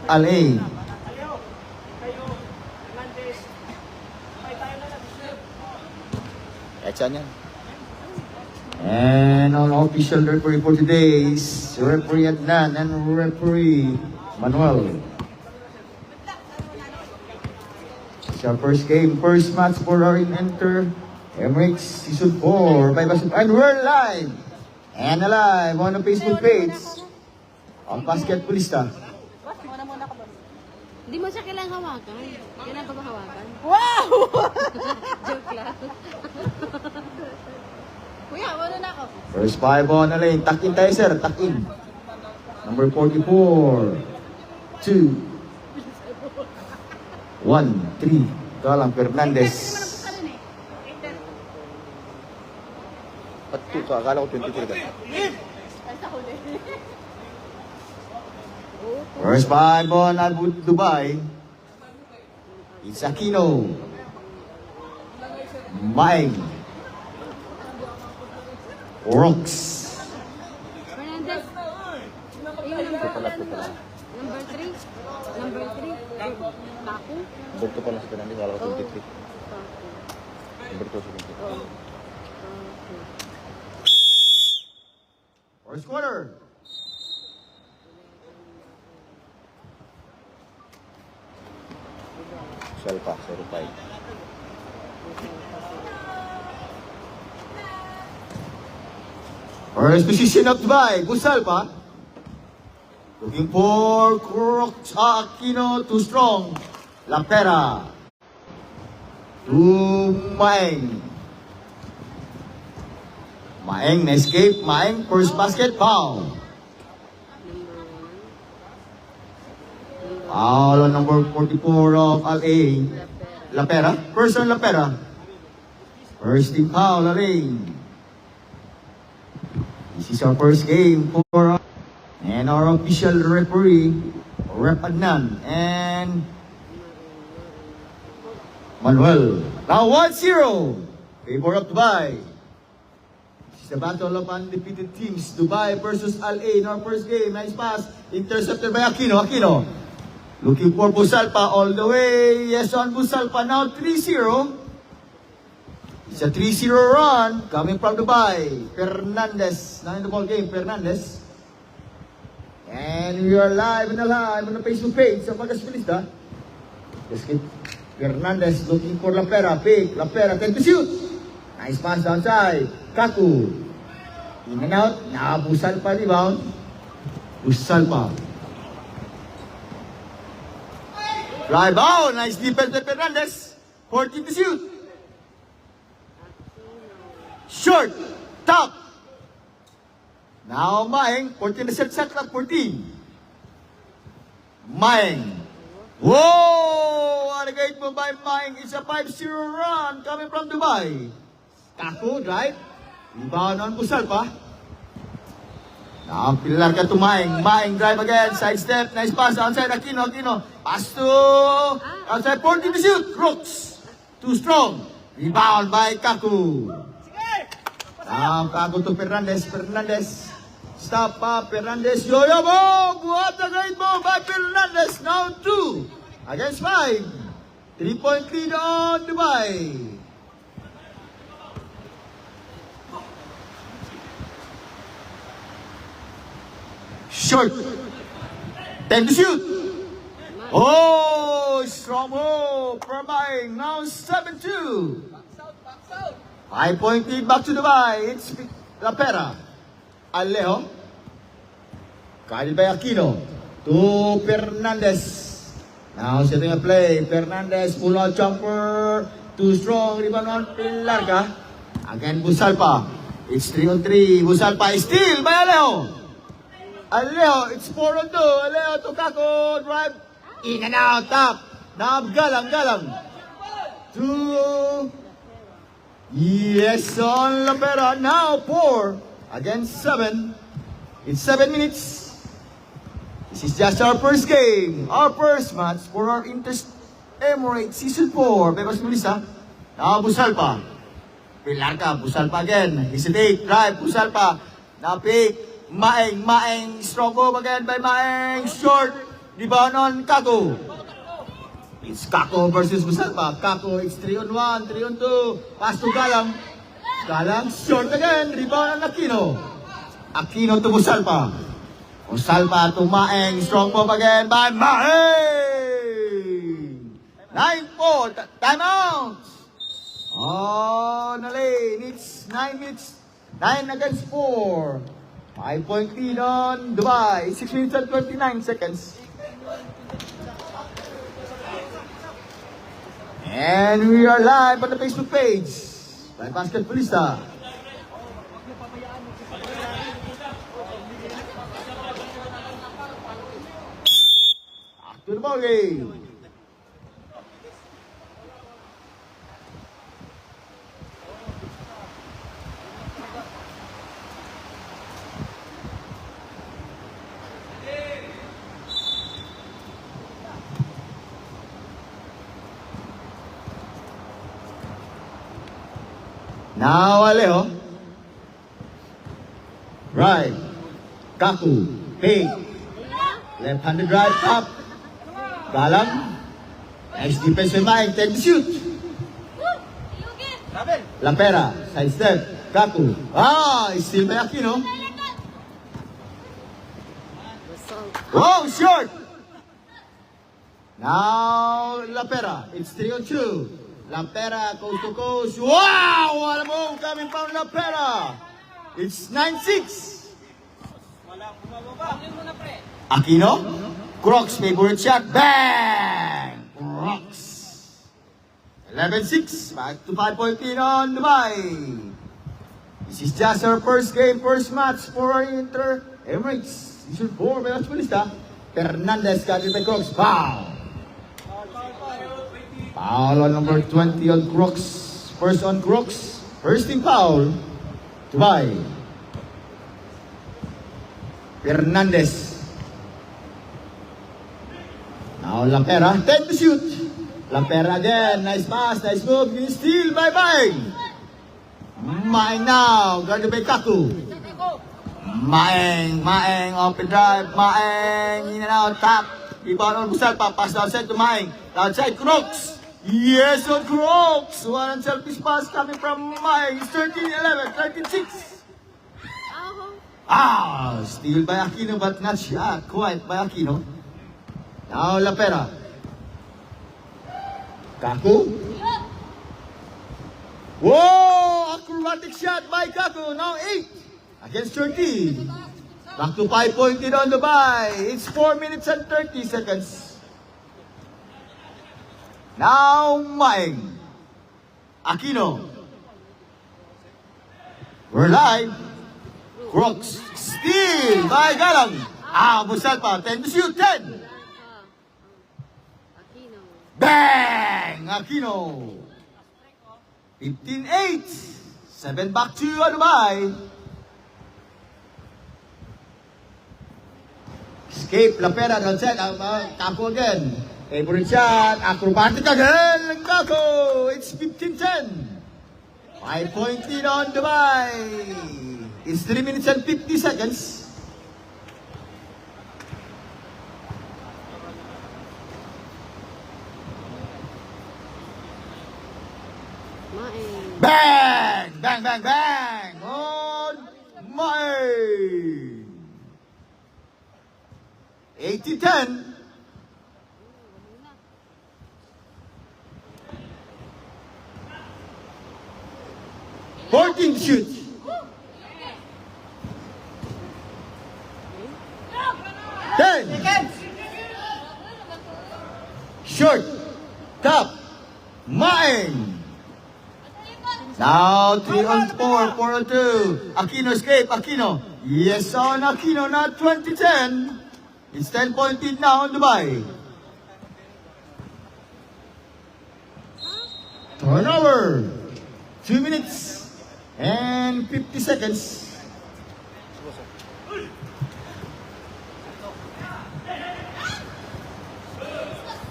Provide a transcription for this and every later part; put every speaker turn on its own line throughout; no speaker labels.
LA. Ayan yan. And our official referee for today is referee Adnan and referee Manuel. It's our first game, first match for our Enter Emirates Season 4 by Basketball. And we're live and alive on the Facebook page ang Basketballista.
Muna ka ba? Hindi mo siya kailangang hawakan. Kailangan ba hawakan?
Wow!
Joke lang. Kuya, muna na ako.
First 5 on the lane. Tuck in tayo, sir. Tuck in. Number 44. 2. 1. 3. Galang Fernandez. Ba't 2 ka? Akala ko 23 ka. First 5 on Abu Dubai. It's Aquino. Mike. Rocks.
Fernandez. Ayun, number 3. Number 3. Kaku.
Number 2 pala si Fernandez. Akala ko 23.
Kaku.
Number 2 si 23. First quarter. Salpa, 0-5. First position of Dubai, Busalpa. Looking for Crooks Aquino, too strong. Lapera. To Maeng. Maeng, escape. Maeng, first basket, foul. Foul on number 44 of LA. Lapera. First on Lapera. First team foul, LA. This is our first game for and our official referee, Rep Adnan and Manuel. Now 1-0. Favor of Dubai. This is the battle of undefeated teams. Dubai versus LA in our first game. Nice pass. Intercepted by Aquino. Aquino. Looking for Busalpa all the way. Yes, on Busalpa. Now 3-0. It's a 3-0 run coming from Dubai. Fernandez. Now in the ball game, Fernandez. And we are live and alive on the Facebook page of Basketballista. Let's get Fernandez looking for Lapera. Pick. Lapera, 10 to shoot. Nice pass downside. Kaku. In and out. Now Busalpa rebound. Busalpa. Drive out. Nice defense by Fernandez. 14 to shoot. Short. Top. Now Maeng. 14 to set clock. 14. Maeng. Whoa! What a great move by Maeng. It's a 5-0 run coming from Dubai. Kaku drive. Rebound on Busalpa. Now, pilar ka to Maeng. Maeng drive again. Side step. Nice pass. Outside Aquino. Aquino. Pass to outside. 14 to shoot. Crooks. Too strong. Rebound by Kaku. Now, Kaku to Fernandez. Fernandez. Stop pa. Fernandez. Yo-yo move. What a great move by Fernandez. Now 2 against 5. 3-point lead on Dubai. Short. 10 to shoot. Oh, strong move from Maeng. Now 7-2. 5-point lead back to Dubai. It's Lapera. Alejo. Carried by Aquino. To Fernandez. Now setting a play. Fernandez. Pull out jumper. Too strong. Rebound on Pilarca. Again Busalpa. It's 3-on-3. Busalpa is steal by Alejo. Alejo, it's 4-on-2. Alejo to Kaku. Drive. In and out. Top. Now Galang. 2. Yes, on Lapera. Now 4 against 7. It's 7 minutes. This is just our first game. Our first match for our Emirates Season 4. Bebas Mulisa. Now Busalpa. Pilarca. Busalpa again. Hesitate. Drive. Busalpa. Now pick. Maeng. Strong move again by Maeng. Short. Rebound on Kaku. It's Kaku versus Musalpa. Kaku, it's 3 on 1, 3 on 2. Pass to Galang. Galang, short again. Rebound on Aquino. Aquino to Musalpa. Musalpa to Maeng. Strong pop again by Maeng. 9-4. Time out. Oh, na lane. It's 9 minutes. 9 against 4. 5-point lead on Dubai. 6 minutes and 29 seconds. And we are live on the Facebook page by Basketballista. Back to the ball game. Now Alejo. Right. Kaku. Fake. Left-handed drive up. Galang. Nice defense by Mike. Take the shoot. Lapera. Side step. Kaku. Still by Aquino. Oh, short. Now Lapera. It's 3 on 2. Lapera, coast to coast. Wow! What a move coming from Lapera. It's 9-6. Aquino. Crocs, favorite shot. Bang! Crocs. 11-6. Back to 5-point lead on Dubai. This is just our first game, first match for our Inter Emirates. This is for Basketballista. Fernandez got it by Crocs. Foul. Foul on number 20 on Crooks. First on Crooks. First team foul. Dubai. Fernandez. Now Lampera. Take the shoot. Lampera again. Nice pass. Nice move. You steal. Bye-bye. Maeng now. Guarded by Kaku. Maeng. Open drive. Maeng. In and out. Tap. Rebound on Musalpa. Pass outside to Maeng. Outside Crooks. Yes, on Crocs. One selfish pass coming from Mike. 13-11, 13-6. Steal by Aquino but not shot. Quite by Aquino. Now Lapera. Kaku. Whoa! Acrobatic shot by Kaku. Now 8 against 13. Back to 5-point lead on Dubai. It's 4 minutes and 30 seconds. Now Maeng. Aquino. We're live. Crooks. Steal by Galang. Musalpa. 10 to shoot. 10. Bang! Aquino. 15-8. 7 back to Dubai. Escape. Lapera outside. Kaku again. Favorite shot, acrobatic again, Kaku. It's 15-10. 5-point lead on Dubai. It's 3 minutes and 50 seconds. Bang! Bang, bang, bang! On Maeng. 80-10. 14 shoot. 10. Short. Top. Maeng. Now 3 on 4. 4 on 2. Aquino escape. Aquino. Yes on Aquino. Not 20-10. It's 10-point lead now on Dubai. Turnover. 2 minutes and 50 seconds.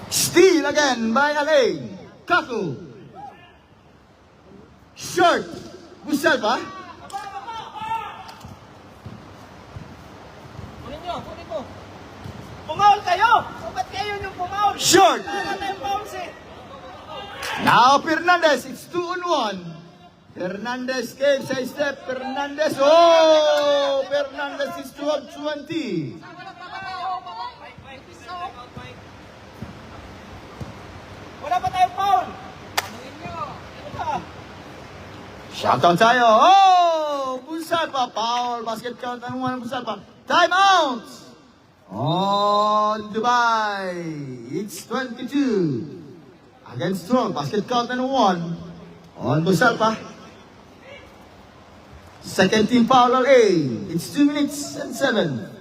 Steal again by Alain. Kaku. Short. Musalpa.
Kunin mo. Pungol kayo! yun yung pumaul.
Short.
Wala tayong fouls eh.
Now Fernandez, it's 2-on-1. Fernandez gave side step. Fernandez, oh! Fernandez is 2 of 20.
Wala pa tayong foul.
Shoutout tayo. Oh! Busalpa, foul. Basket count ang one ng Busalpa. Time out! On Dubai, it's 22. Against Strong, basket count and 1. On Busalpa. Second team foul on A. It's 2 minutes and 7.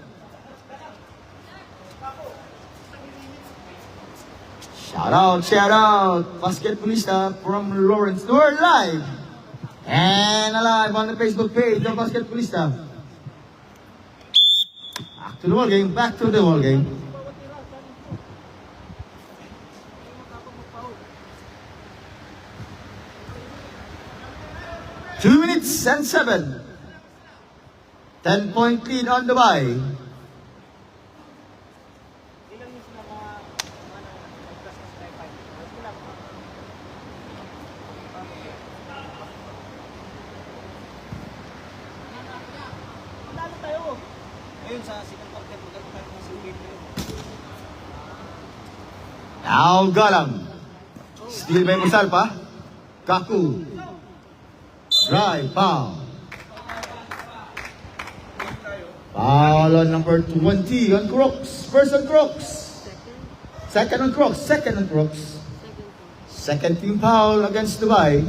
Shout out, Basketballista from Lawrence. We're live and alive on the Facebook page of Basketballista. Back to the ball game, back to the ball game. Two minutes and 7. 10-point lead on Dubai.
Ayun sa second quarter, maganda tayo ng singing.
Now Galang. Steal by Musalpa. Kaku. Drive, foul. Foul on number 20 on Crooks. First on Crooks. Second on Crooks. Second on Crooks. Second team foul against Dubai.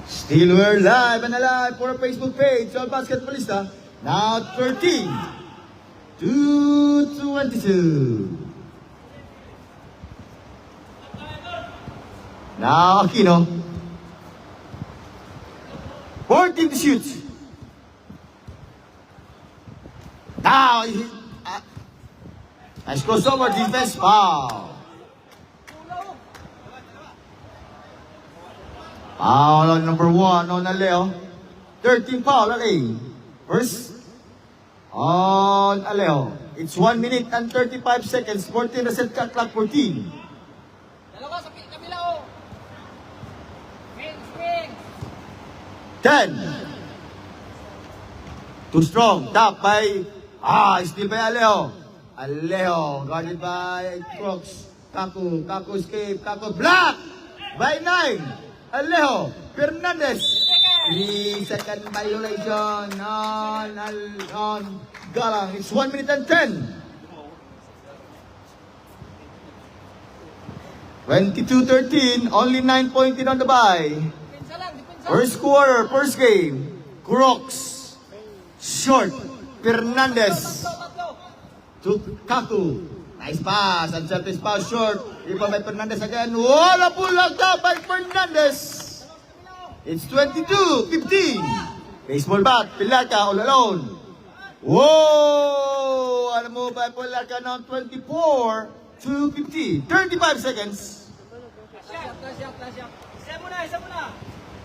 Still we're live and alive for our Facebook page on Basketballista. Now 13 to 22. Now Aquino. 14 to shoot. Now nice crossover defense foul. Foul on number 1 on Aleo. 13 foul on A. First on Aleo. It's 1 minute and 35 seconds. 14 reset clock 14.
Dalawa sa kabila oh. Swing.
10. Too strong. Tap by still by Aleo. Aleo guarded by Crooks. Kaku escape. Kaku block by 9. Alejo Fernandez. 3-second violation on Galang. It's 1 minute and 10. 22-13. Only 9-point in on the bye.
Depensa lang, depensa.
First quarter, first game. Crooks. Short. Fernandez.
Tatlo.
To Kaku. Nice pass. Unselfish pass short. Iba by Fernandez again. Wala po lang by Fernandez. It's 22-15. Baseball bat. Pilarca all alone. Whoa! Ano mo by Pilarca now 24-15. 35 seconds.
Flash up. Isa muna.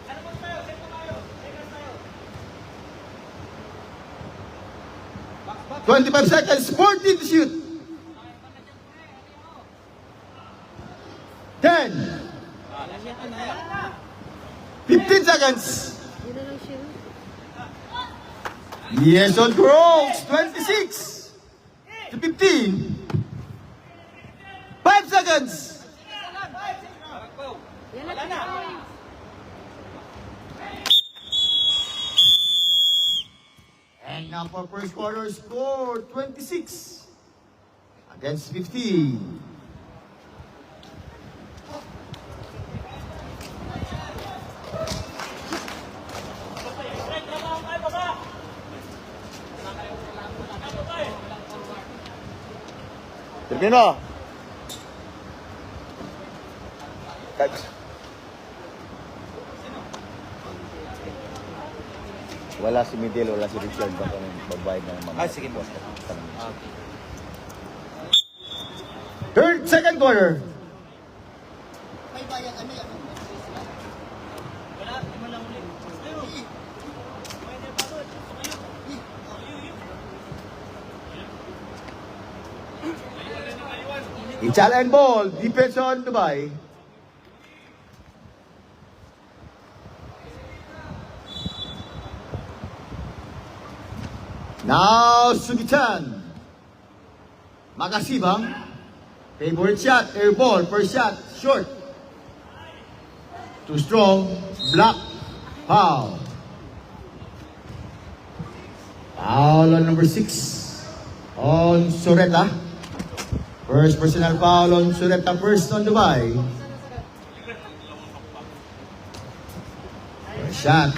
Ano mo tayo? Set mo tayo. Regas tayo.
25 seconds. 14 to shoot. 10. 15 seconds.
Yun na lang siya.
Yes, on Crooks. 26 to 15. 5 seconds.
Yan na siya.
And now for first quarter score, 26 against 15. Termino. Wala si Miguel, wala si Richard. Baka nang babayad ng mga...
Sige po.
Second quarter. Chala and ball. Defense on Dubai. Now, Sugitan. Makasibang. Favorite shot. Air ball. First shot. Short. Too strong. Block. Foul. Foul on number 6. On Sureta. First personal foul on Sureta. First on Dubai. First shot.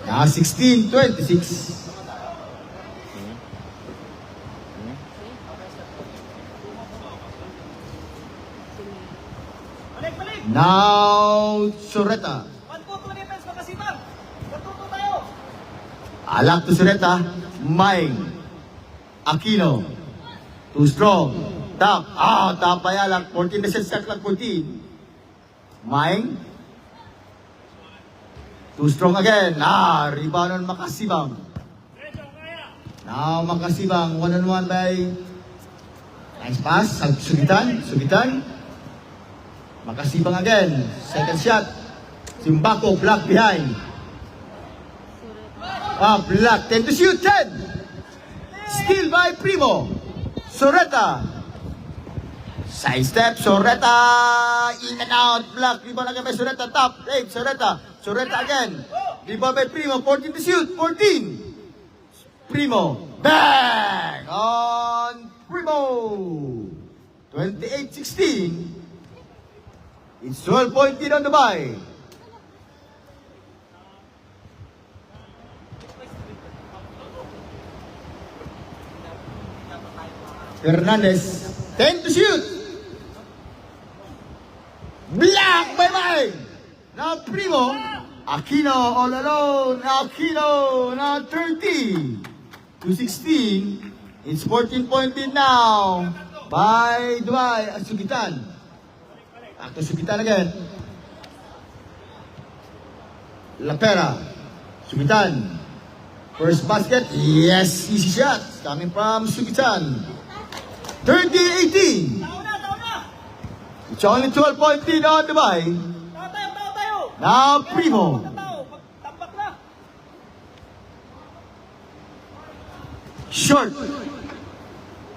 Now 16-26.
Balik, balik.
Now, Sureta.
1-2 defense, makasibang. 1-2 tayo.
Alak to Sureta. Maing. Aquino. Too strong. Tap. Tap by Alak. 14 na set clock 14. Maing. Too strong again. Rebound on Makasibang. Now, Makasibang. One-on-one by... Nice pass. Sugitan. Sugitan. Makasibang again. Second shot. Simbako, block behind. Block. 10 to shoot. 10. Steal by Primo. Sureta. Side step. Sureta. In and out. Block. Rebound again by Sureta. Top. 8. Sureta. Sureta again. Rebound by Primo. 14 to shoot. 14. Primo. Bang! On Primo. 28-16. It's 12-point lead on Dubai. Fernandez, 10 to shoot. Block by Mike. Now Primo. Aquino all alone. Aquino now 30 to 16. It's 14-point lead now by Dubai. Sugitan. Back to Sugitan again. Lapera. Sugitan. First basket. Yes, easy shot. Coming from Sugitan. 30-18. It's only 12-point lead on Dubai.
Tayo.
Now Primo.
Tambak na.
Short.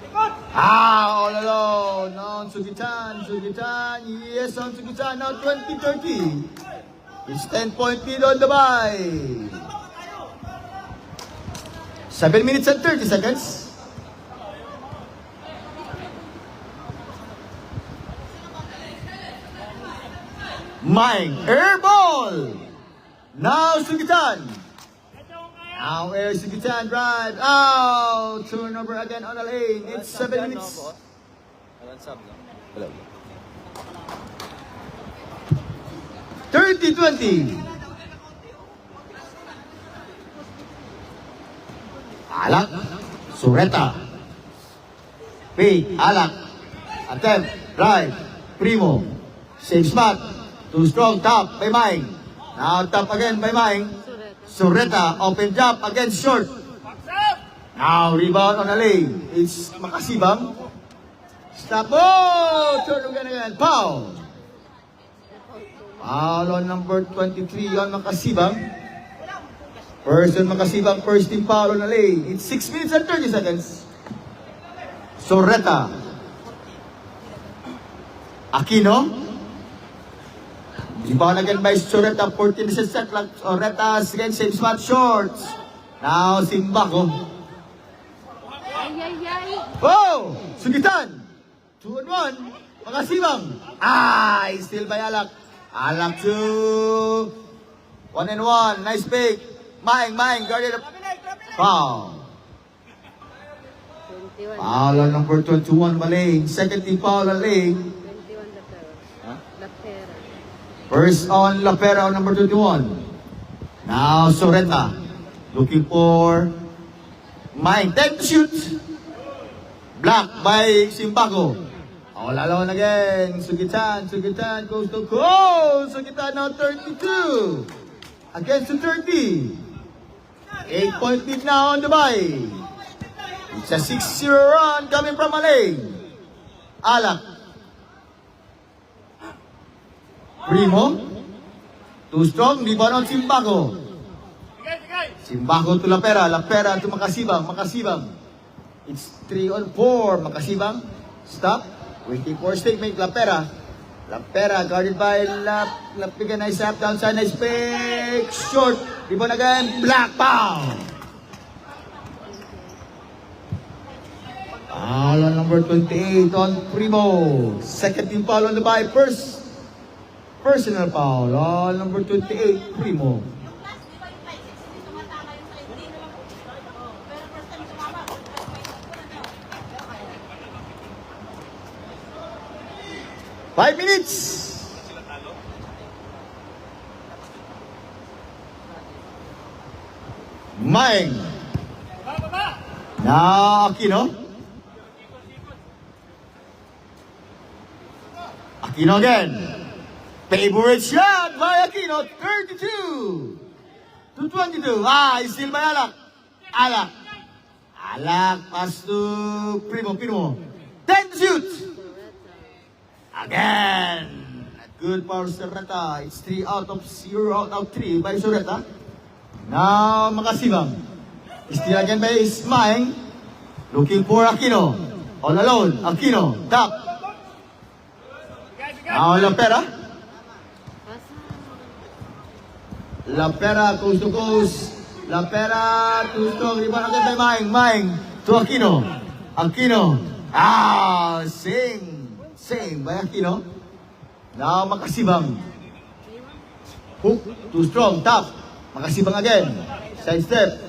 Ikot.
All alone. On Sugitan. Sugitan. Yes, on Sugitan. Now 20-30. It's 10-point lead on Dubai. 7 minutes and 30 seconds. Mine. Air ball. Now Sugitan. Now air Sugitan drive. Out. Turnover again on the lane. It's 7 minutes. 30-20. Alak. Sureta. P. Alak. Attempt. Drive. Primo. Same spot. Too strong. Top by Mine. Now top again by Mine. Sureta. Open jump against short. Now rebound on the lane. It's Makasibang. Stop. Oh! Turn again. Foul. Foul on number 23 on Makasibang. First on Makasibang. First team foul on the lane. It's 6 minutes and 30 seconds. Sureta. Aquino. Rebound again by Sureta. 14 is set clock. Sureta again. Same spot. Shorts. Now Simbako.
Ay.
Oh! Sugitan! 2-on-1. Makasibang. Still by Alak. Alak to 1-and-1. Nice pick. Maing. Guarded. Foul.
21.
Foul on number 21, Maling. Second team foul on Maling.
21 La Pera.
First on Lapera on number 21. Now Sureta. Looking for Maing. 10 to shoot. Blocked by Simbako. All alone again. Sugitan goes to goal. Sugitan now 32. Against the 30. 8-point lead now on Dubai. It's a 6-0 run coming from Maling. Alak. Primo. Too strong. Rebound on Simbaco. Simbaco to Lapera. Lapera to Makasibang. Makasibang. It's 3 on 4. Makasibang. Stop. Waiting for statement. Lapera. Lapera guarded by Lapigan. Nice up. Downside. Nice fake. Short. Rebound again. Black pound. Foul on number 28 on Primo. Second team foul on the by. First personal foul on number 28, Primo.
Yung class, di ba yung 5-6, hindi tumatama yung sa hindi naman. Pero first time sumama,
5 minutes. Maeng. Now Aquino. Aquino again. Favorite shot by Aquino. 32 to 22. Still by Alak. Alak. Alak pass to Primo. Primo. 10 to shoot. Again. Good for Sorreta. It's 3 out of 0 out of 3 by Sorreta. Now Makasibang. Still again by Ismaeng. Looking for Aquino. All alone. Aquino. Tap. Now Lapera. Lapera coast to coast. Lapera too strong. Rebound again by Maeng. Maeng to Aquino. Aquino. Sing by Aquino. Now Makasibang. Hook. Too strong. Tap. Makasibang again. Side step.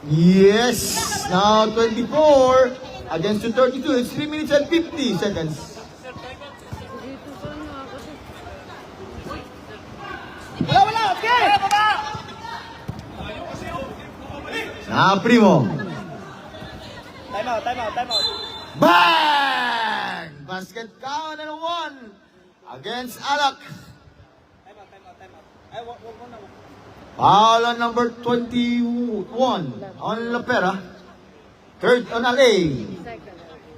Yes. Now 24 against 32. It's 3 minutes and 50 seconds.
Wala, okay!
Now Primo.
Time out.
Bang! Basket count and 1 against Alak.
Time out. Ay, wag mo na.
Foul on number 21 on Lapera. Third on LA.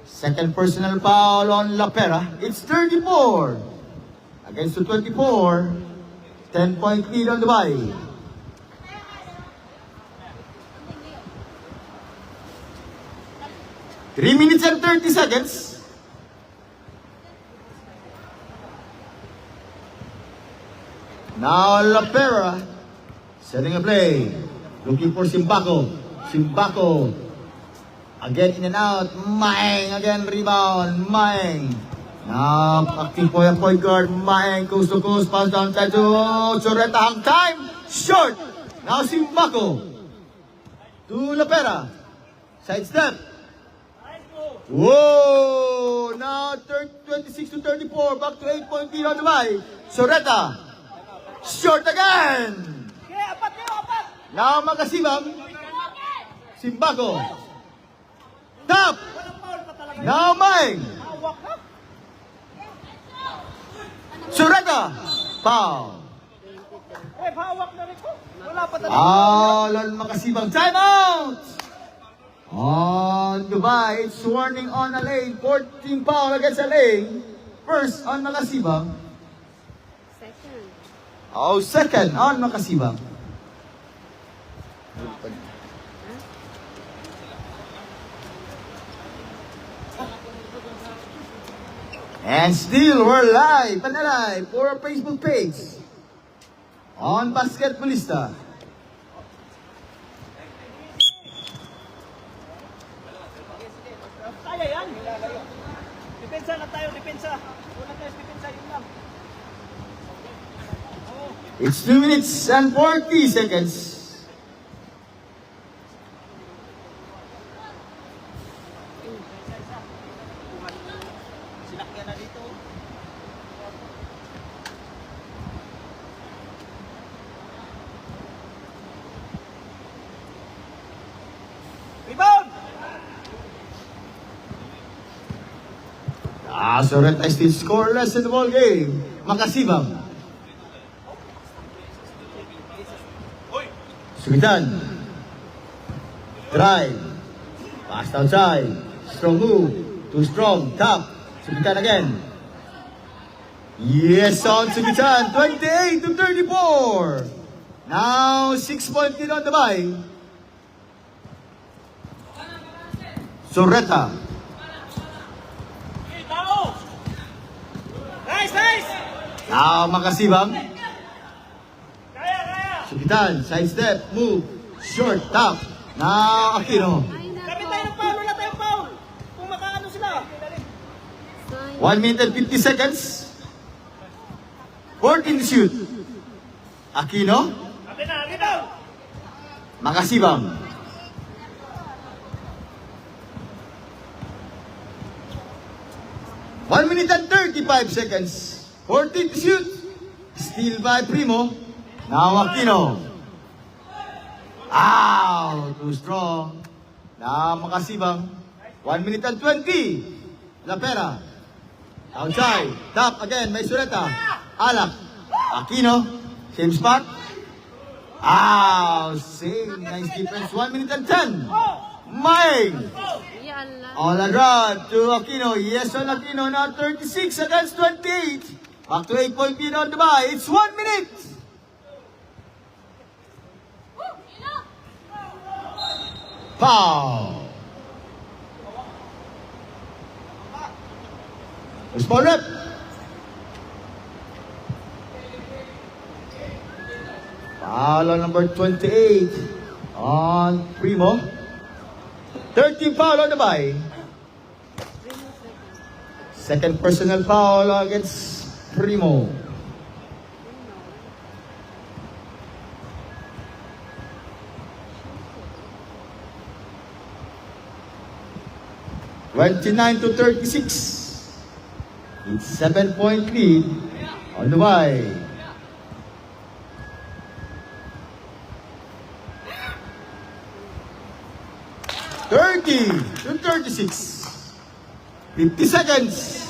Second personal foul on Lapera. It's 34 against 24. 10-point lead on Dubai. Three minutes and 30 seconds. Now Lapera setting a play. Looking for Simbaco. Simbaco. Again in and out. Maeng again rebound. Maeng. Now acting for a point guard. Maeng coast to coast. Pass down side to Sorreta. Hang time. Short. Now Simbaco. To Lapera. Side step. Whoa! Now 26 to 34. Back to 8-point lead on Dubai. Sorreta. Short again.
Okay, apat.
Now Makasibang. Simbaco. Tap. Now Maeng.
Hawak na.
Sorreta. Foul.
Hawak na rin ko. Wala pa talaga.
Foul on Makasibang. Time out. On Dubai, it's warning on LA. 14 foul against LA. First on Makasibang. Second on Makasibang. And still, we're live and alive for our Facebook page on Basketballista.
Kaya yan. Depensa na tayo, depensa. Una tayo, depensa, yun lang.
It's 2 minutes and 40 seconds.
Sinakyan na dito. Rebound!
Sorreta is still scoreless in the ball game. Makasibang. Sumitan. Drive. Pass outside. Strong move. Too strong. Tap. Subitan again. Yes, on Subitan. 28 to 34. Now, 6-point lead on the bye. Soreta.
Nice, nice!
Now, Makasibang.
Kaya, kaya!
Subitan. Sidestep. Move. Short. Tap. Now, Aquino.
Ay,
Kapit
nako.
tayo ng foul, wala tayong foul! Kung makaano sila.
1 minute and 50 seconds. 14 to shoot. Aquino.
Atin na, rebound!
Makasibang. One minute and 35 seconds. 14 to shoot. Steal by Primo. Now Aquino. Ow! Too strong. Now Makasibang. 1 minute and 20. La Pera. Outside. Top again. May Sureta. Alak. Aquino. Same spot. Ow! Same. Nice defense. 1 minute and 10. Mike.
Yan lang.
All around to Aquino. Yes on Aquino. Now 36 against 28. Back to 8-point lead on the bye. It's 1 minute. Foul. Small rep. Foul on number 28 on Primo. 13 foul on the bye. Second personal foul against Primo. (29 to 36). It's 7-point lead on the bye. (30 to 36). 50 seconds.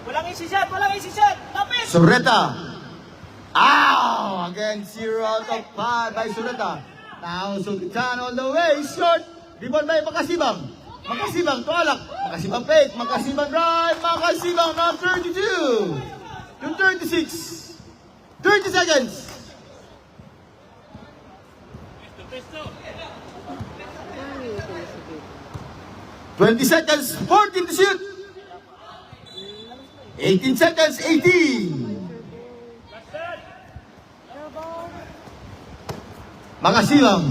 Walang easy shot, walang easy shot! Lapit!
Sureta. Ow! Again, 0 out of 5 by Sureta. Now, Sultan all the way. Short. Rebound by Makasibang. Makasibang to Alak. Makasibang fake. Makasibang right. Makasibang now 32 to 36. 30 seconds. 20 seconds. 14 to shoot. 18 seconds. 18. Makasibang.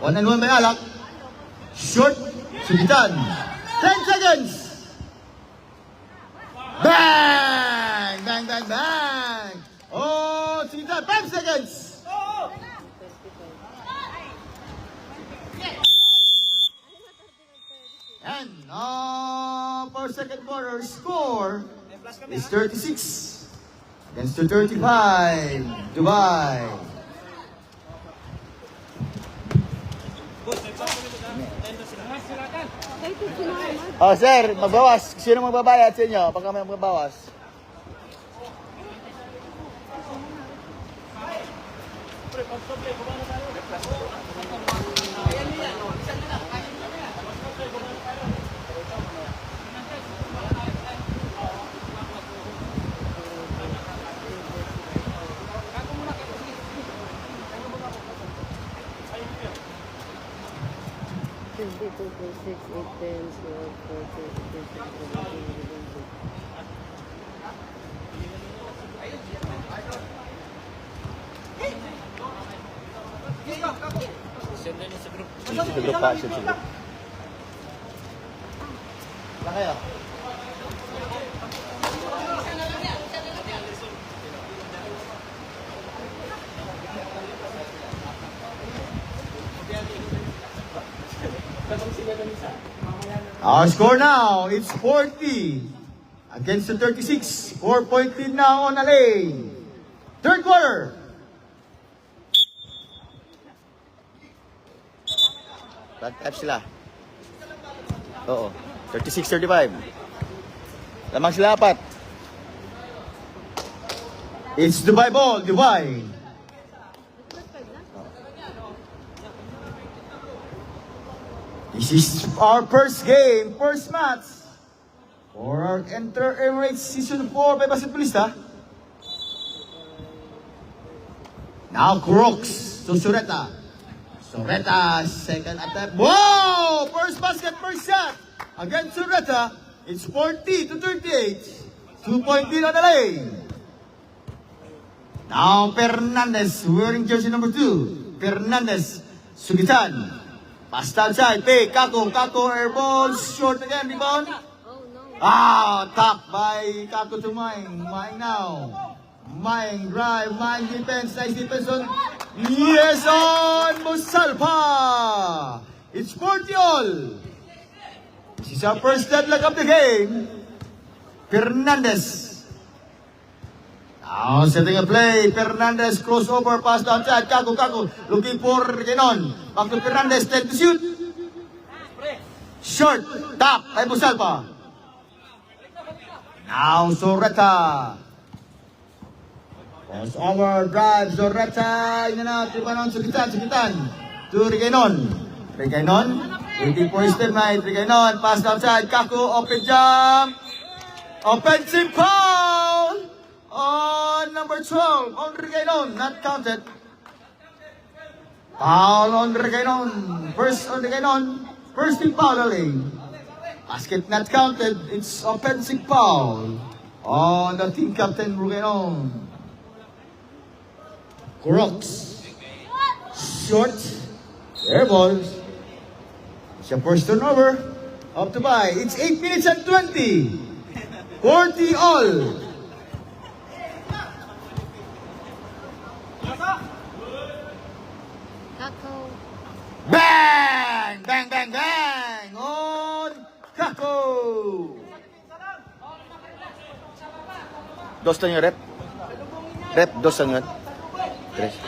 1-1 by Alak. Short. Subitan. 10 seconds. Bang! Bang, bang, bang. Oh, Subitan. 5 seconds.
Oo!
And for second quarter, score is 36 against to 35. Dubai.
Kahit yung sinama.
Oh, sir, magbawas. Sino magbabayad sa inyo pag kami magbabawas? Sa grup pa, sa grup. Wala kayo? Our score now, it's 40 against the 36. 4-point lead now on LA. Third quarter. Bad type sila. Oo. 36-35. Lamang sila apat. It's Dubai ball, Dubai. This is our first game, first match for our Enter Emirates Season 4 by Basketballista. Now Crooks to Sureta. Sureta, second attempt. Whoa! First basket, first shot. Against Sureta, it's 40 to 38. 2-point lead on the lane. Now Fernandez wearing jersey number 2. Fernandez, Sugitan. Passed outside, take, Kako, air ball, short again, rebound.
Oh no.
Top by Kako to Maing. Maing now. Maing drive, Maing defense, nice defense on. Yes, on Musalpa. It's 40 all. This is our first deadlock of the game. Fernandez. Now setting a play. Fernandez crossover pass downside. Kako looking for Regenon. Back to Fernandez, 10 to shoot. Short. Top by Musalpa. Now Soreta. Crossover drive. Soreta. In and out. Ribanon. Sugitan. To Regenon. Waiting for his teammate. Regenon. Pass downside. Kako. Open jump. Offensive foul. On number 12, on Regenon, not counted. Foul on Regenon. First on Regenon. First team foul only. Basket not counted. It's offensive foul on the team captain Regenon. Crooks. Short. Air ball. It's a first turnover. Up to buy. It's 8 minutes and 20. 40 all.
Kako.
Bang! On Kako!
Dos lang yung rep. Rep, dos lang yun. Tres.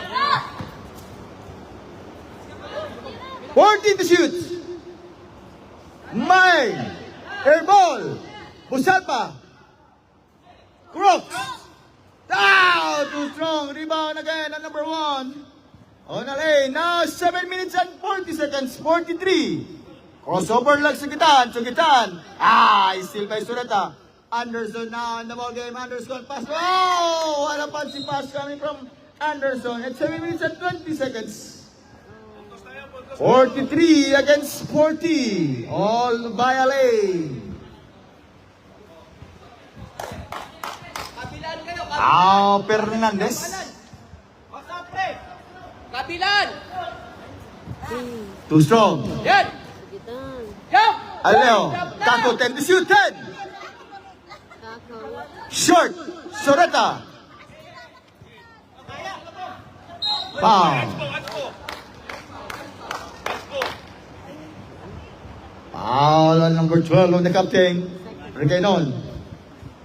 14 to shoot! Mine! Airball! Busalpa! Crooks! Too strong! Rebound again at number 1. On the lane, now 7 minutes and 40 seconds, 43. Crossover lang Sugitan. Still by Sureta. Anderson now in the ball game. Anderson pass. Oh! What a fancy pass coming from Anderson at 7 minutes and 20 seconds. 43 against 40. All by a lane. Now Fernandez.
Kabilan!
Too strong.
Yan!
Sugitan.
Jump!
Aleo. Kako 10 to shoot. 10.
Kako.
Short. Soreta. Foul. Foul on number 12 on the captain. Regenon.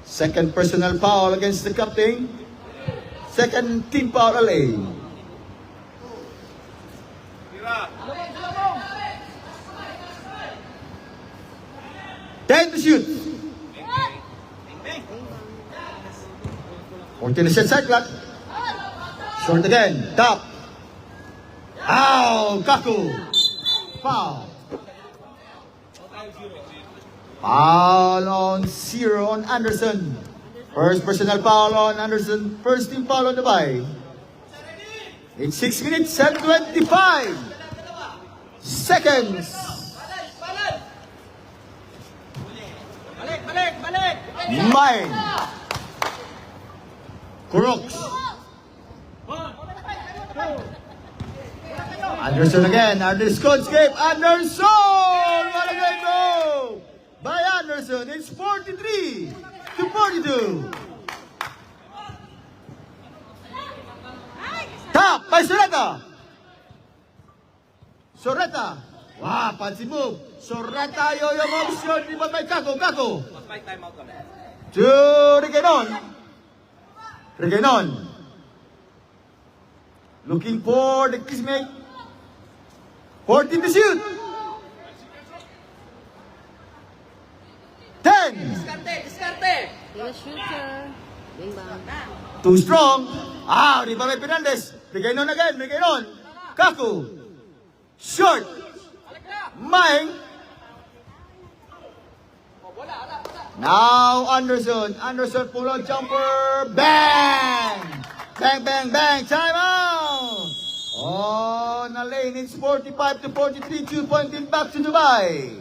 Second personal foul against the captain. Second team foul LA. Ten to shoot. 14 to shot clock. Short again. Top. Ow! Kaku. Foul. Foul on 0 on Anderson. First personal foul on Anderson. First team foul on the bye. It's 6 minutes and 25 seconds.
Balik!
Mine. Crooks. Anderson again. Anderson escape. Anderson! What a great goal by Anderson. It's 43 to 42. Top by Soreta. Wow, fancy move. Soreta, yo-yo motion. Rebound by Kako. To Regenon. Looking for the kismate. 14 to shoot. 10.
Diskarte!
You're a shooter. Bing bang.
Too strong. Rebound by Fernandez. Regenon again. Kako. Short. Maing. Now Anderson. Anderson pull-out jumper. Bang! Bang, bang, bang. Time out! On the lane, it's 45 to 43. 2 point lead back to Dubai.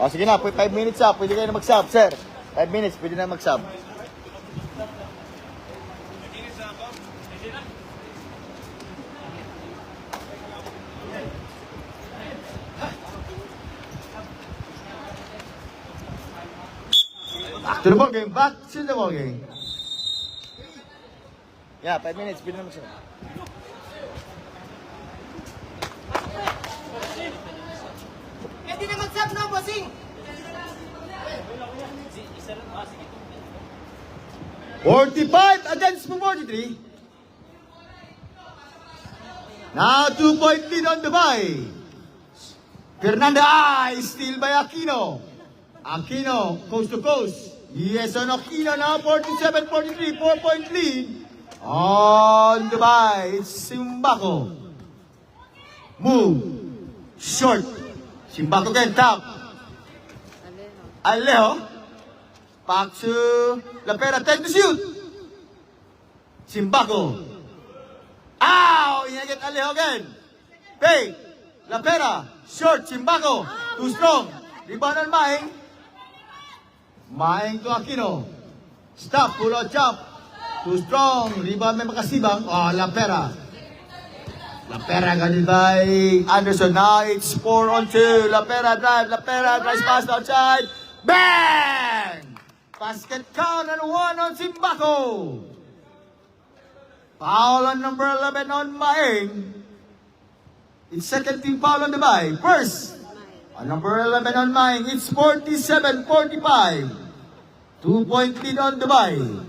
O, sige na, 5 minutes up. Pwede kayo na mag-sub, sir. 5 minutes, pwede na mag-sub.
Back to the ball game. Back to the ball game.
Yeah, 5 minutes, pwede na mag-sub.
Hindi na mag-sub na, bossing!
45 against 43. Now 2 point lead on Dubai. Fernandez still by Aquino. Aquino coast to coast. Yes on Aquino now 47-43. 4 point lead on Dubai. It's Simbako. Move. Short. Simbako again. Top. Alejo. Back to Lapera, 10 to shoot. Simbako. Ow! Inagit Alejo again. Pay. Lapera. Short. Simbako. Too strong. Rebound on Maing. Maing to Aquino. Stop. Pull out jump. Too strong. Rebound may makasibang. Oh, Lapera. Lapera ganun by Anderson. Now it's 4-on-2. Lapera drive. Lapera drives past outside. Bang! Basket count and 1 on Simbako. Foul on number 11 on Maing. It's second team foul on Dubai. First on number 11 on Maing. It's 47-45. 2 point lead on Dubai.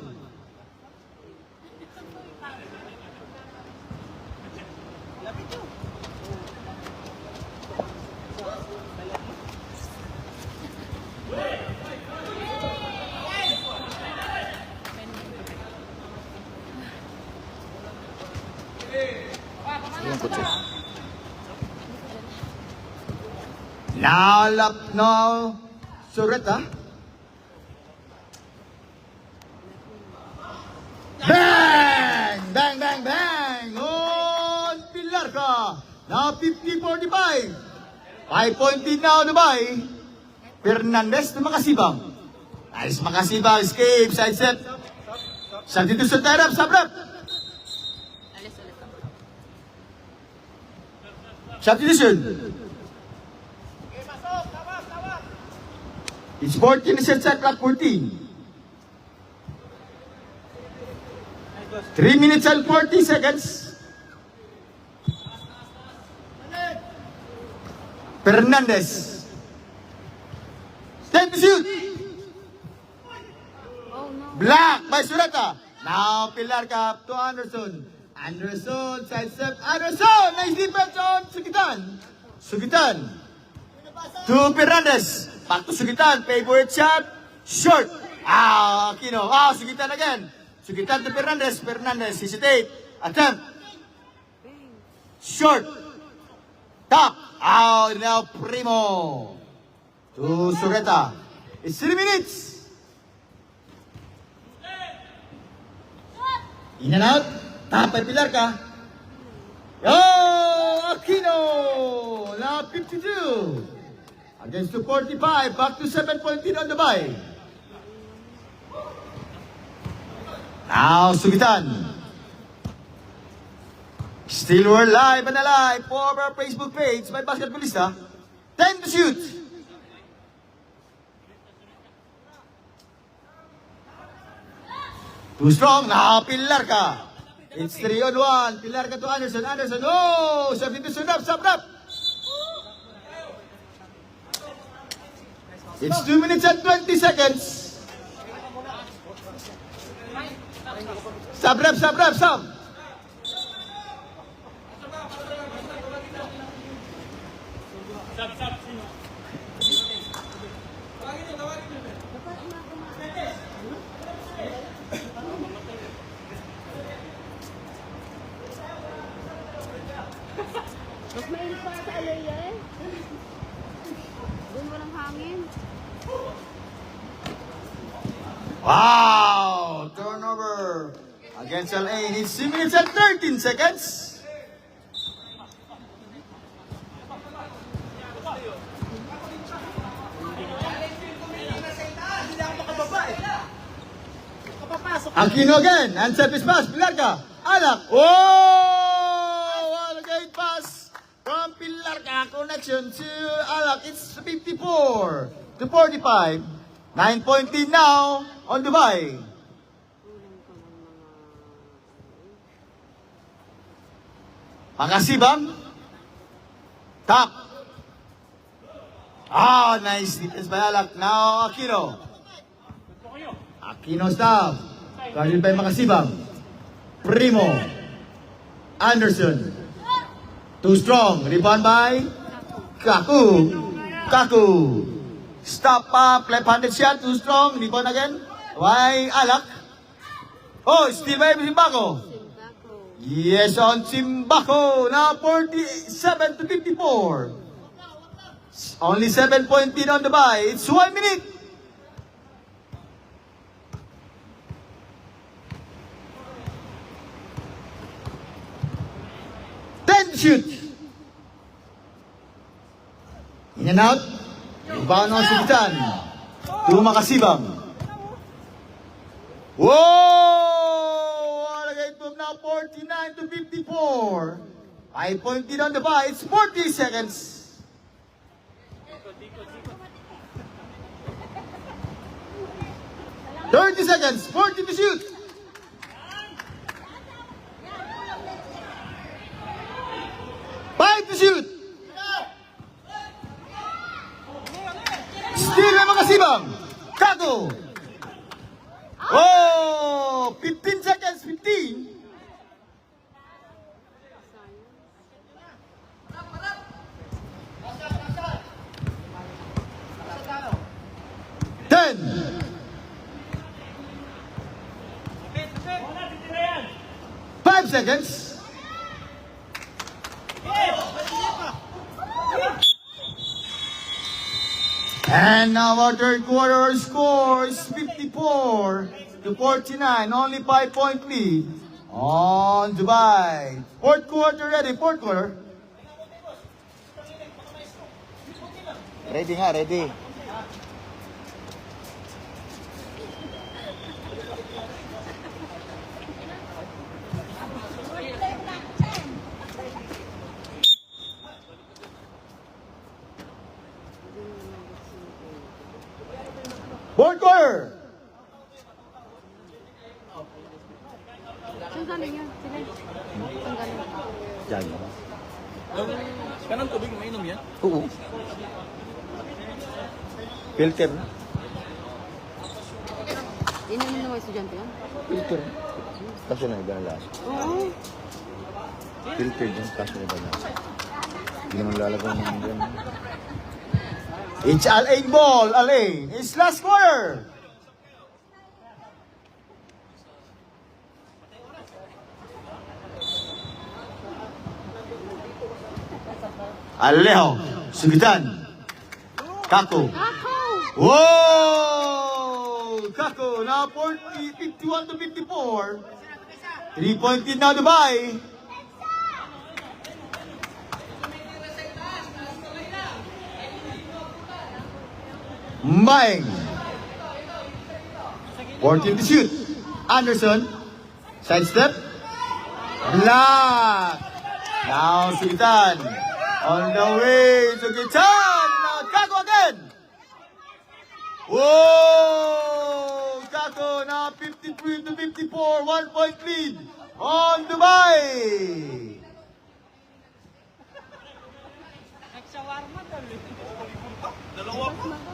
Yung kutsi.
Now, Sureta. Bang! Bang, bang, bang! On Pilarca. Now 50-45. 5 point lead now Dubai. Fernandez to Makasibang. Nice Makasibang. Escape. Side set. Substitution tie up. Sabrap. Substitution. It's 14 set set clock 14. 3 minutes and 40 seconds. Fernandez. 10 to shoot.
Oh no.
Black by Sureta. Now Pilarca to Anderson. Anderson, side step. Anderson! Nice defense on Sugitan. Sugitan. To Fernandez. Back to Sugitan. Favorite shot. Short. Aquino. Sugitan again. Sugitan to Fernandez. Fernandez. Hesitate. Attempt. Short. Top. Now Primo. To Sureta. It's 3 minutes. In and out. Top by Pilarca. Aquino. Now 52. Against to 45. Back to 7 point lead on Dubai. Now Sugitan. Still we're live and alive for our Facebook page. My basketballista. 10 to shoot. Too strong. Now Pilarca. It's 3-on-1. Pilarca to Anderson. Anderson. Oh! Substitution up. Sub up. It's 2 minutes and 20 seconds. Sub rep. Sub rep. Sub.
Mas mainit pa sa Alea eh. Doon walang hangin.
Wow! Turnover against LA. It's 3 minutes and 13 seconds. Aquino again. And service pass. Pilarca. Alak. Oh! What a great pass from Pilarca. Connection to Alak. It's 54 to 45. 9 point lead now on Dubai. Pangasiban. Top. Ah, nice defense by Alak. Now Aquino. Aquino stop. Guarded by Makasibang. Primo. Anderson. Too strong. Rebound by Kaku. Kaku. Stop up. Left-handed shot. Too strong. Rebound again. By Alak. Oh, still by Simbako. Yes, on Simbako. Now 47 to 54. Only 7 point lead on the bye. It's 1 minute. Shoot. In and out. Rebound on Sigitan. To Makasibang. Whoa! What a great move now. 49 to 54. 5 point lead on the bye. It's 40 seconds. $30 seconds. 40 to shoot. To shoot. Still may Makasibang. Kago. Oh, 15 seconds, 15. Ten. 5 seconds. And now our third quarter score is 54 to 49. Only 5 point lead on Dubai. Fourth quarter ready. Fourth quarter.
Ready nga, ready.
Fourth quarter.
Saan galing yan? Sila? Saan galing?
Diyan.
Kanang tubig, mainom yan?
Oo. Filter.
Ininom ng mga estudyante yan?
Filter. Kaso na nagala.
Oo.
Filter dyan, kaso na nagala. Hindi naman lalagay ng dyan.
It's Al-Ain ball. Al-Ain. It's last quarter. Alejo. Sugitan. Kako.
Ako!
Whoa! Kako. Now 51 to 54. 3 point lead now Dubai. Maeng. 14 to shoot. Anderson. Sidestep. Black. Now Sugitan. On the way. Sugitan. Now Kako again. Whoa! Kako now 53 to 54. 1 point lead on Dubai.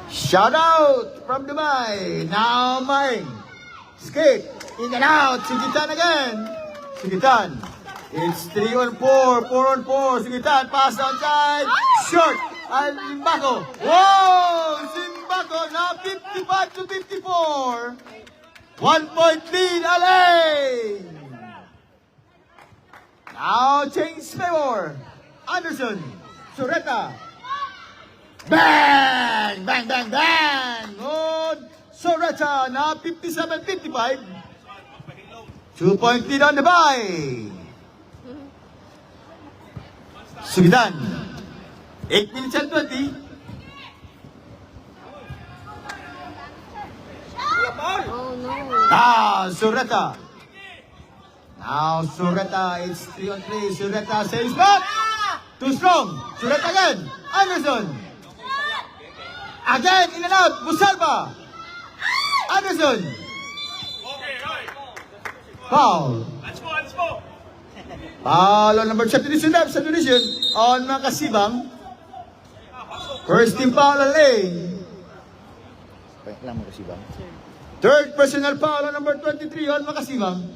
Shout out from Dubai. Now Maeng. Skate. In and out. Sugitan again. Sugitan. It's 3 on 4. 4 on 4. Sugitan. Pass outside. Short. And Simbako. Whoa! Simbako now 55 to 54. 1 point lead. Alain. Now change favor. Anderson. Sureta. Bang! Bang, bang, bang! On Sureta na 57-55. 2-point lead on the bye. Sugidan. 8 minutes and 20.
Oh no.
Sureta. Now Sureta, it's 3 on 3. Sureta says back. Too strong. Sureta again. Anderson. Again, in and out. Musalba. Anderson. Foul. Foul on number 17 subdivision on Makasibang. First team foul on lane.
Lang mo kasi ba?
Third personal foul on number 23 on Makasibang.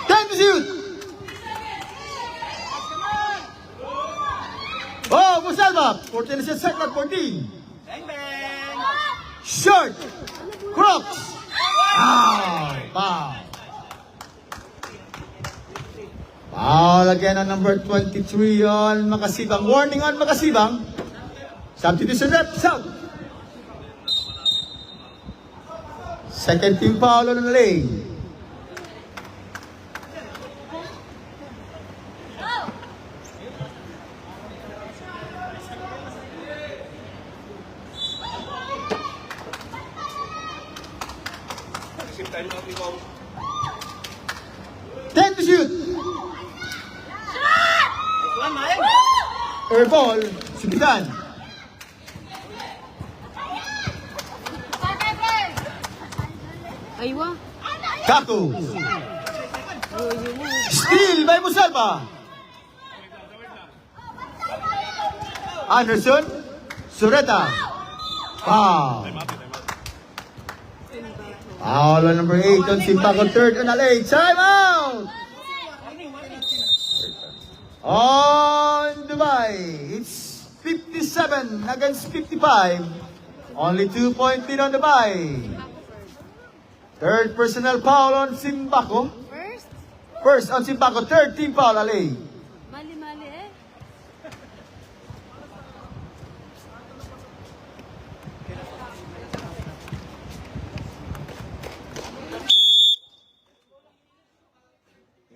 Time to shoot! Oh, Musalba! 14 is second, 14. Short! Crocs! Foul! Foul again on number 23 on Makasibang. Warning on Makasibang. Substitution rep, south. Second team foul on the lane. Time to shoot! Air ball, Sugidan.
Aywa.
Kaku. Steal by Musalba. Anderson. Sureta. Foul. Foul on number 8 on Simpaco. Third on LA. Time out. On Dubai. It's 57 against 55. Only 2-point lead on Dubai. Third personal foul on Simpaco.
First?
First on Simpaco. Third team foul, LA.
Mali-mali eh.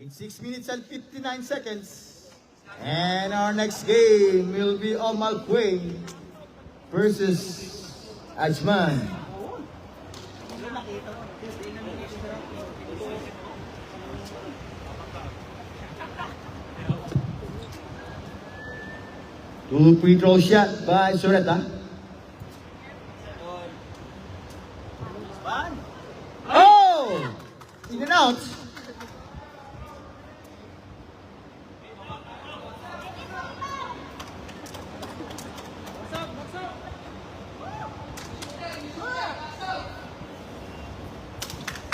In 6 minutes and 59 seconds. And our next game will be Omalpue versus Ajman. Two free throw shot by Sureta. Oh! In and out.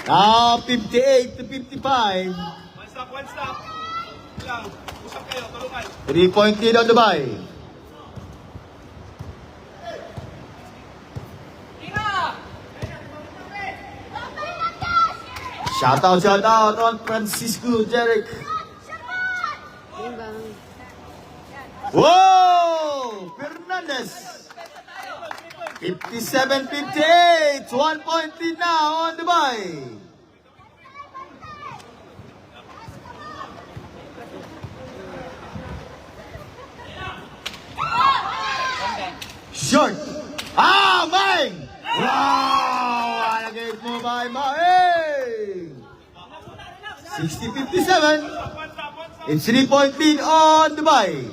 Now 58 to 55.
One stop. Lang, usap kayo, tulungan.
3-point lead on Dubai. Shout out on Francisco Jeric.
Imbang.
Whoa! Fernandez. 57-58. 1-point lead now on Dubai. Short. Mine! Wow! What a great move by Mine! 60-57. It's 3-point lead on Dubai.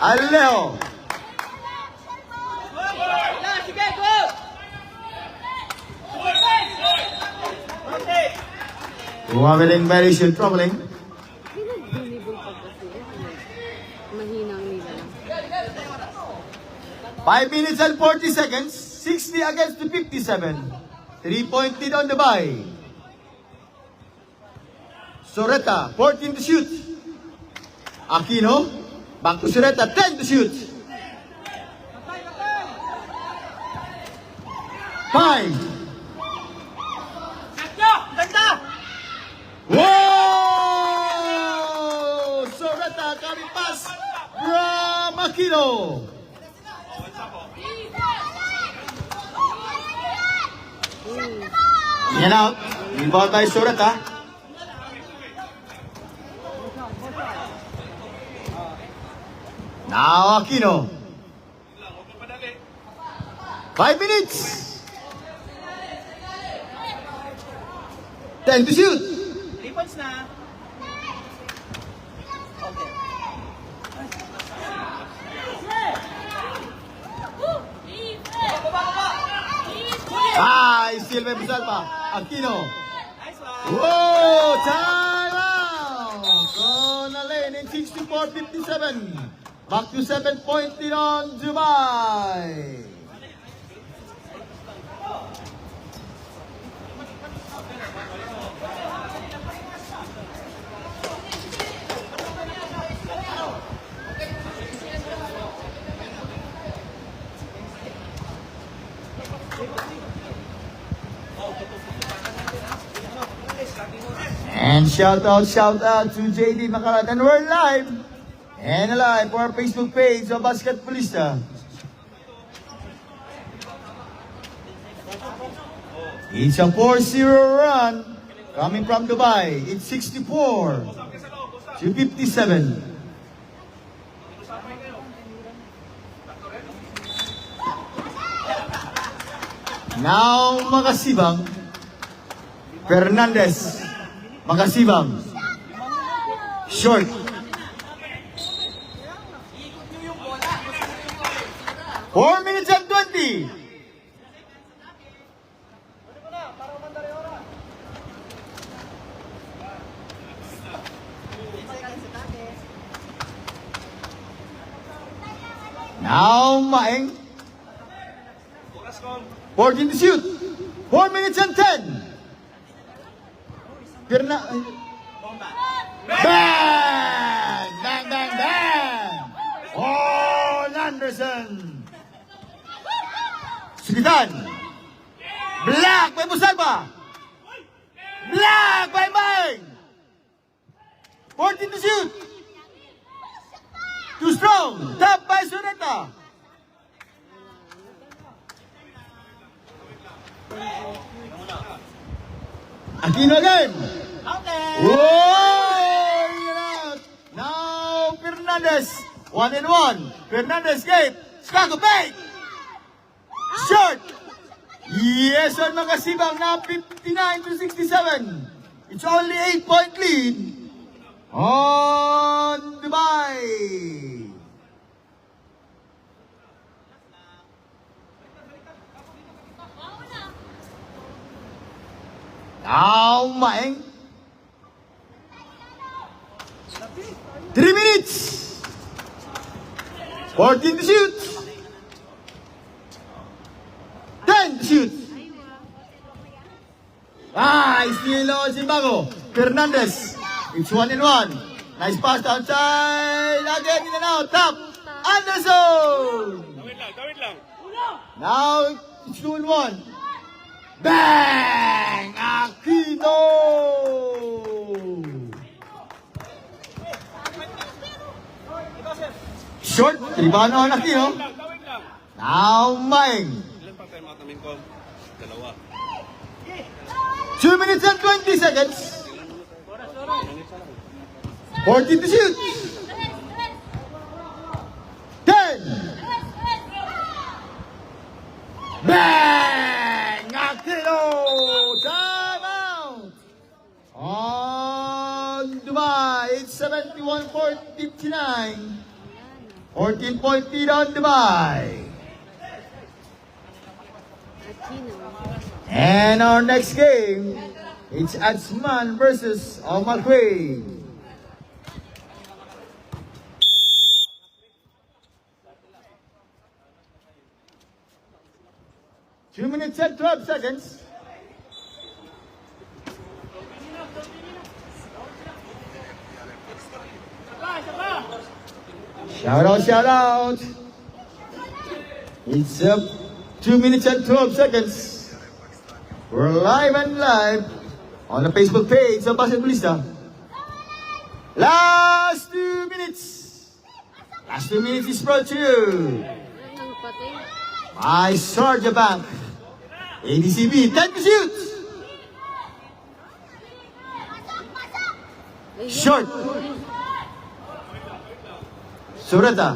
Alejo. Traveling variation, troubling.
Pinag-deliver pa kasi. Mahinang nila lang.
5 minutes and 40 seconds. 60 against the 57. 3-point lead on Dubai. Sureta, 14 to shoot. Aquino. Back to Sureta. 10 to shoot. 5.
Ganda!
Whoa! Sureta coming pass from Aquino. In and out. Rebound by Sureta. Now Aquino. 5 minutes. 10 to shoot.
3 points na. Okay.
Still may busal pa. Aquino.
Nice one.
Whoa! Time out! Conalane in 64-57. Back to 7-point lead on Dubai. And shout out to JD Makarat. And we're live and alive for our Facebook page of Basketballista. It's a 4-0 run coming from Dubai. It's 64-57. Now Makasibang. Fernandez. Makasibang. Short. 4 minutes and 20. Now Maeng. 14 to shoot. 4 minutes and 10. Bang! Bang! Bang! Bang! Oh, Anderson! Sugitan! Black by Musalba! Black by Bang! 14 to shoot! Too strong! Tap by Sureta! Aquino again! Whoa! Now Fernandez! 1-1. Fernandez gave. Chicago Bay! Short! Yes, on Makasibang na 59-67. It's only 8-point lead on Dubai. Now Maeng. 3 minutes. 14 to shoot. 10 to shoot. Still Zimbago. Fernandez. It's 1-1. Nice pass outside. Again in and out. Top. Anderson.
Gawin lang.
Now it's 2-1. Bang! Aquino! Short. Rebound on Aquino. Now Maeng.
Ilan pa time out namin ko? Dalawa.
2 minutes and 20 seconds. 14 to shoot. 10. Bang! Aquino! Time out! On Dubai, it's 71-59. 14-point lead on Dubai. And our next game, it's Adsman versus Almakwe. Two minutes and 12 seconds. Shout out, shout out. It's up 2 minutes and 12 seconds. We're live and live on the Facebook page of Basketballista. Last 2 minutes. Last 2 minutes is brought to you
Ang pati.
by Sarja Bank. ADCB, 10 to shoot.
Ayun.
Short. Surata.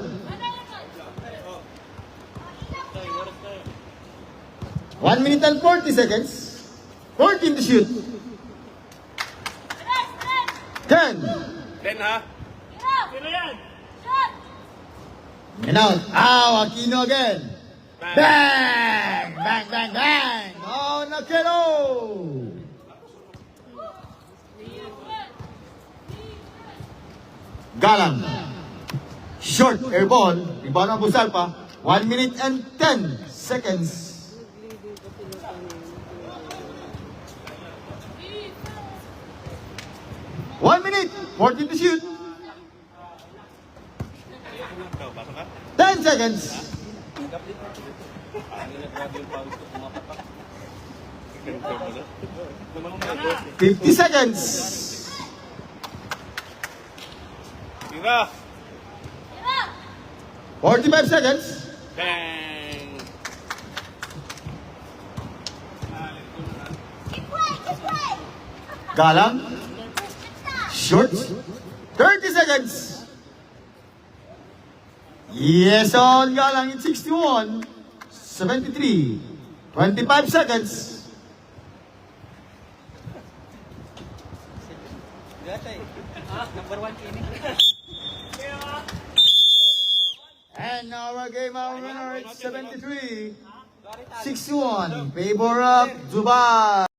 1 minute and 40 seconds. 14 to shoot. 10.
Ha? Sino yan?
And out. Aquino again. Bang! Bang, bang, bang! Oh, Nakelo! Galang. Short air ball. Rebound ang busal pa. 1 minute and 10 seconds. One minute, 14 to shoot. 10 seconds. 50 seconds.
Tira!
45 seconds.
Bang!
Galang. Short. 30 seconds. Yes, on Galang in 61. 73. 25 seconds.
Number 1 ini.
And our game our winner is 73. 61. Favor of Dubai.